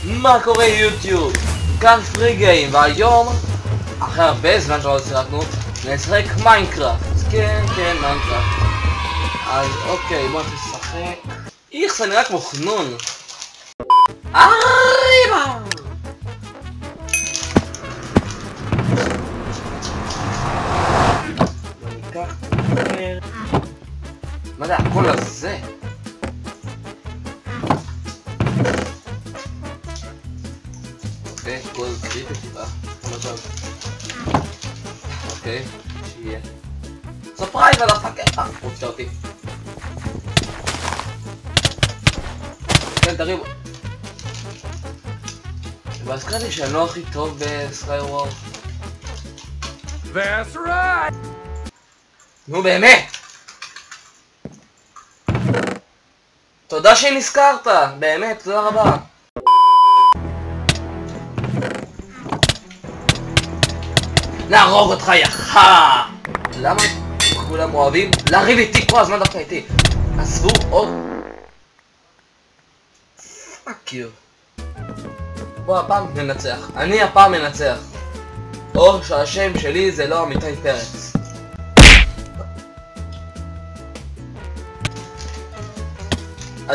מה קורה יוטיוב? כאן פרי גיים, והיום, אחרי הרבה זמן שלא שיחקנו, נשחק מיינקראפט. כן, מיינקראפט. אז אוקיי, בוא נשחק. איך זה נראה כמו חנון. אריבה! ניקח... מה זה הקול הזה? קול קריפי טיפה, כמובן. אוקיי, שיהיה. ספרייז על הפאקר! רוצה אותי. כן, תריבו. והזכרתי שאני לא הכי טוב בסקייוור. That's right! נו באמת! תודה שנזכרת! באמת, תודה רבה. נהרוג אותך יחה! למה כולם אוהבים לריב איתי כל הזמן דווקא איתי? עזבו עוד... פאק יו. בוא הפעם ננצח. אני הפעם מנצח. או שהשם שלי זה לא אמיתי פרץ.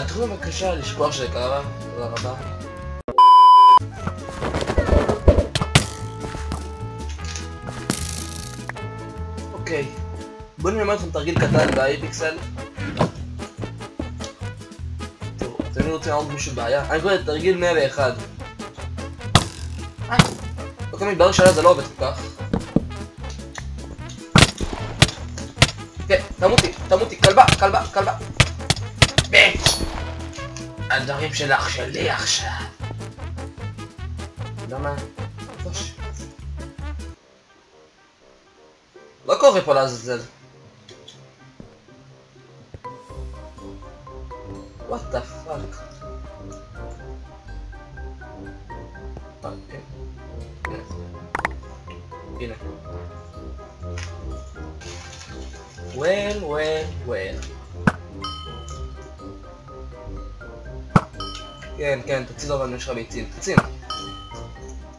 תוכלו בבקשה לשכוח שזה קרה. תודה רבה. אוקיי, בואו נלמד אתכם תרגיל קטן באייפיקסל. תראו, אתם רוצים לעמוד מישהו בעיה? אני קורא את תרגיל 101. לא כמה מתברר שעלה זה לא עובד כל כך. כן, תמותי, כלבה. ביץ'! הדברים של אח שלי עכשיו. למה? לא קורה פה לעזאזל. What the fuck? הנה. well. כן, תציל אבל יש לך ביצים. תציל.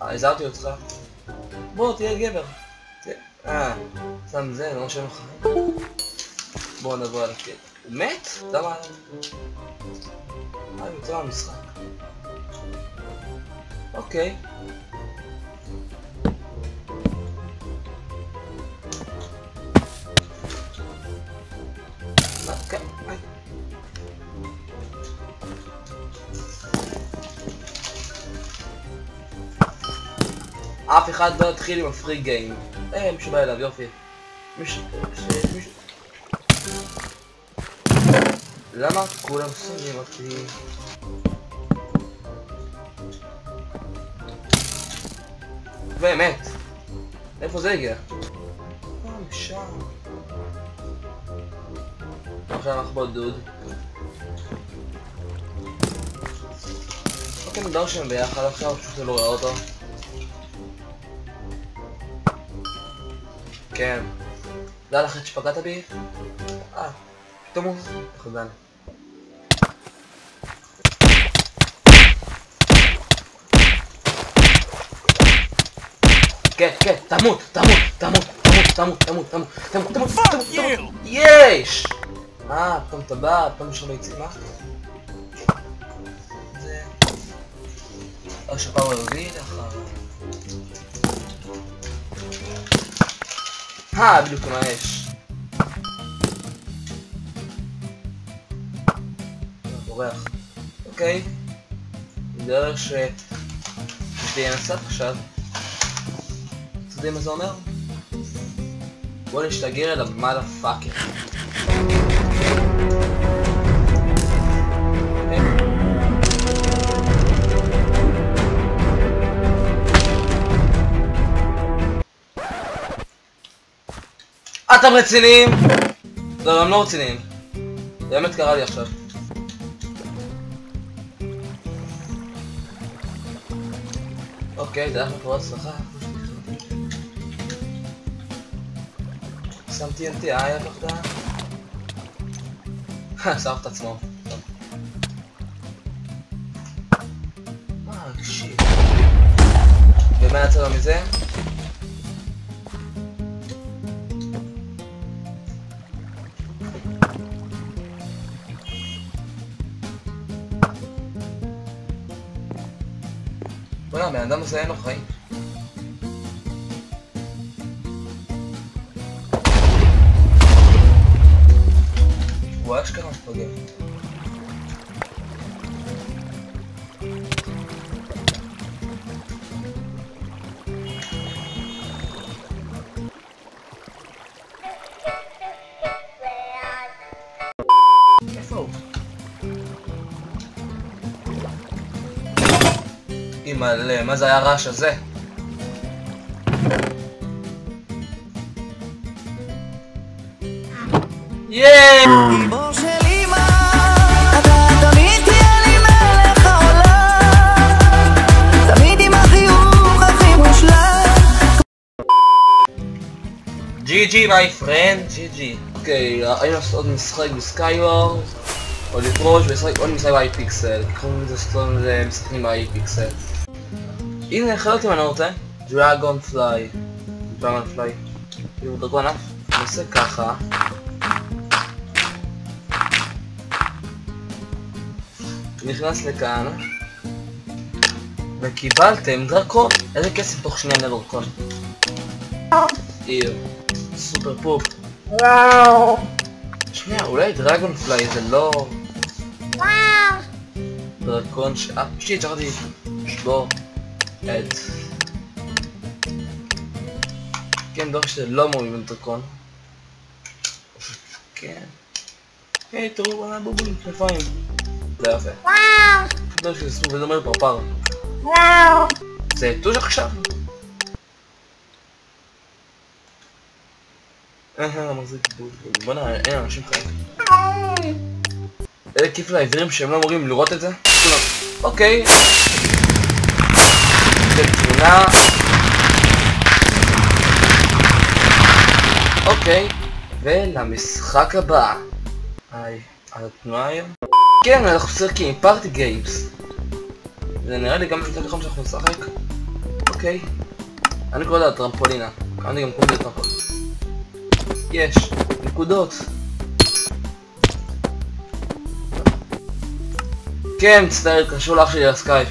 הזהרתי אותך. בוא, תהיה גבר. שם זה, לא משהו לך. בואו נבוא על הקטע. הוא מת? למה? אני יוצא מהמשחק. אוקיי. אף אחד לא התחיל עם הפרי גיים. מישהו בא אליו, יופי. מישהו... למה כולם שונאים אותי? באמת. איפה זה הגיע? משם. עכשיו אנחנו בדוד. אוקיי, נדבר שם ביחד עכשיו, פשוט לא רואה אותו. כן. זה היה לך שפגעת בי? פתאום הוא... תחודן. כן, תמות. יש! פתאום אתה בא, פתאום יש לך ביצים, מה? זה... השפר הרביעי לאחר. בדיוק כמו האש. בורח. אוקיי. דרך ש... שתהיה נסף עכשיו. אתה יודעים מה זה אומר? בוא נשתגר אל המאדה פאקר. אתם רציניים? לא, הם לא רציניים. זה באמת קרה לי עכשיו. אוקיי, זה היה מקור הצלחה. שם TNT, היה פחדה? שרף את עצמו. ומה יצא לו מזה? בוא'נה, הבן אדם הזה אין לו חיים. הוא היה אשכרה מפגר. איפה הוא? אימא'לה, מה זה היה הרעש הזה? יאיי! גיבור של אמא, אתה תמיד תהיה לי מלך העולם, תמיד עם החיוך הכי מושלם. GG my friend, GG. אוקיי, היינו לעשות עוד משחק בסקייוורס, או לפרוש ולשחק עוד משחק באייפיקסל, קוראים לזה סטון למשחקים באייפיקסל. הנה, החלטתי מה אני רוצה, דרגון פליי, כאילו דרגון אף, אני עושה ככה. נכנס לכאן וקיבלתם דרקון. איזה כסף תוך שנייה לדרקון. איר סופר פופ. שנייה, אולי דרגון פליי זה לא דרקון שיט, שכחתי לשבור את כן, דרך שזה לא מורים עם דרקון. כן, היי, תראו, בנה בובולים כנפיים. זה יפה. לא שזה ספור וזה אומר פרפר. זה טוש עכשיו. מחזיק בול. בוא'נה, אין אנשים חיים. איזה כיף לעיוורים שהם לא אמורים לראות את זה. אוקיי. זה תמונה. אוקיי. ולמשחק הבא. היי, על התנועה היום. כן, אנחנו משחקים פארטי גיימס. זה נראה לי גם יותר נכון שאנחנו נשחק. אוקיי. אני קורא לה טרמפולינה. אני גם קורא לה טרמפולינה. יש, נקודות. כן, מצטער, קשור לאח שלי לסקייפ.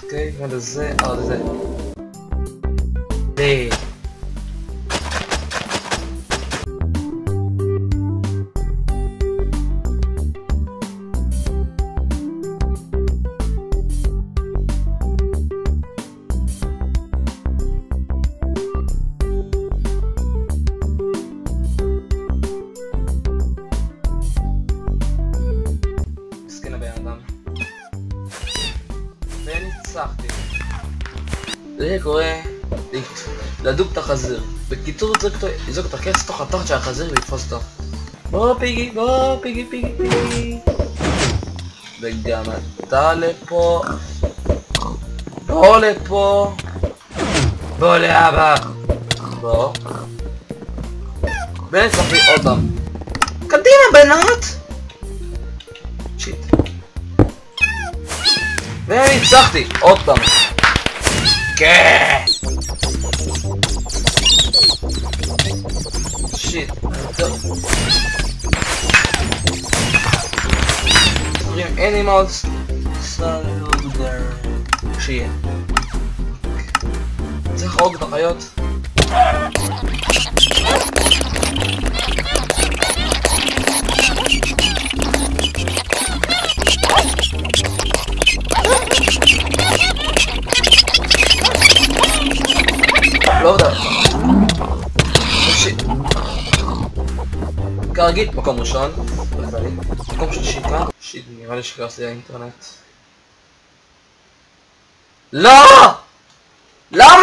אוקיי, ולזה, לזה. וניצחתי. זה קורה לדוג את החזיר. בקיצור יזרוק את הכס תוך התחת של החזיר ויתפוס אותו. בוא פיגי, בוא פיגי פיגי פיגי. וגם אתה לפה. בוא לפה. בוא לאבא. בוא. וניצחתי עוד פעם. קדימה בנות! שיט. וניצחתי עוד פעם. כן! שיט. אומרים animals שיהיה. צריך להרוג את החיות. לא יודע. שיט. כרגיל, מקום ראשון. מקום שלישי כאן. שיט, נראה לי שקרסתי האינטרנט. לא! למה?